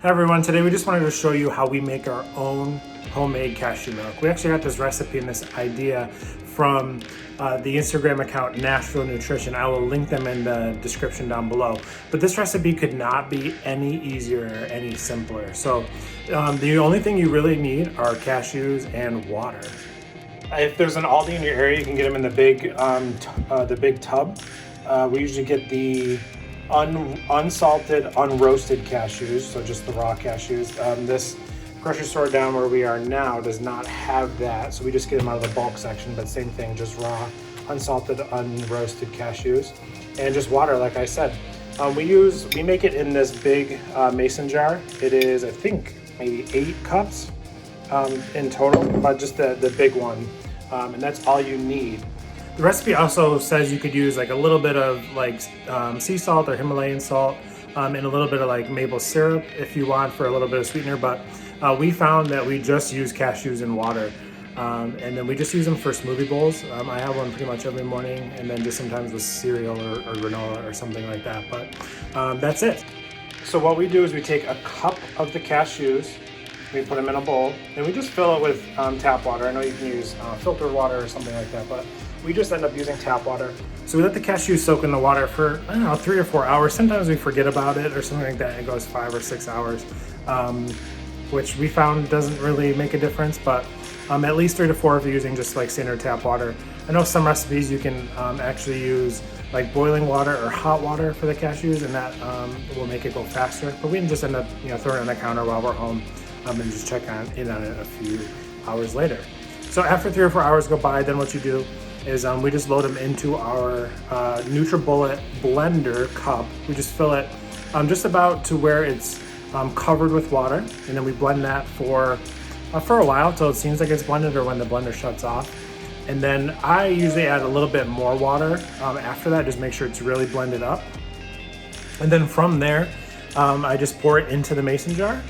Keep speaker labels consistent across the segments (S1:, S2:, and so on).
S1: Hi everyone, today we just wanted to show you how we make our own homemade cashew milk. We actually got this recipe and this idea from the Instagram account Natural Nutrition. I will link them in the description down below. But this recipe could not be any easier or any simpler. So the only thing you really need are cashews and water. If there's an Aldi in your area, you can get them in the big tub. We usually get the unsalted, unroasted cashews, so just the raw cashews. This grocery store down where we are now does not have that, so we just get them out of the bulk section, but same thing, just raw, unsalted, unroasted cashews, and just water, like I said. We make it in this big mason jar. It is, I think, maybe 8 cups in total, but just the big one, and that's all you need. The recipe also says you could use like a little bit of like sea salt or Himalayan salt and a little bit of like maple syrup if you want for a little bit of sweetener, but we found that we just use cashews and water, and then we just use them for smoothie bowls. I have one pretty much every morning, and then just sometimes with cereal or granola or something like that, but that's it. So what we do is we take a cup of the cashews, we put them in a bowl, and we just fill it with tap water. I know you can use filtered water or something like that, but we just end up using tap water. So we let the cashews soak in the water for, I don't know, 3 or 4 hours. Sometimes we forget about it or something like that. It goes 5 or 6 hours, which we found doesn't really make a difference, but at least 3 to 4 if you're using just like standard tap water. I know some recipes you can actually use like boiling water or hot water for the cashews, and that will make it go faster. But we can just end up throwing it on the counter while we're home and just check in on it a few hours later. So after 3 or 4 hours go by, then what you do is we just load them into our NutriBullet blender cup. We just fill it just about to where it's covered with water, and then we blend that for a while till it seems like it's blended or when the blender shuts off. And then I usually add a little bit more water after that, just make sure it's really blended up. And then from there, I just pour it into the mason jar.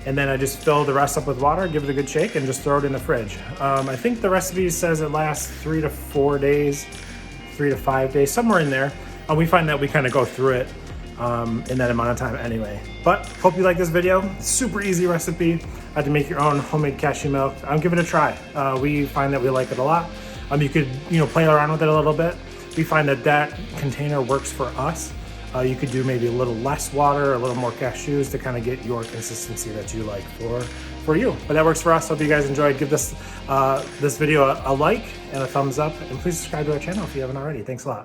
S1: And then I just fill the rest up with water, give it a good shake, and just throw it in the fridge. I think the recipe says it lasts 3 to 4 days, 3 to 5 days, somewhere in there. We find that we kind of go through it in that amount of time anyway. But hope you like this video. Super easy recipe to make your own homemade cashew milk. Give it a try. We find that we like it a lot. You could play around with it a little bit. We find that container works for us. You could do maybe a little less water, a little more cashews to kind of get your consistency that you like for you. But that works for us. Hope you guys enjoyed. Give this video a like and a thumbs up, and please subscribe to our channel if you haven't already. Thanks a lot.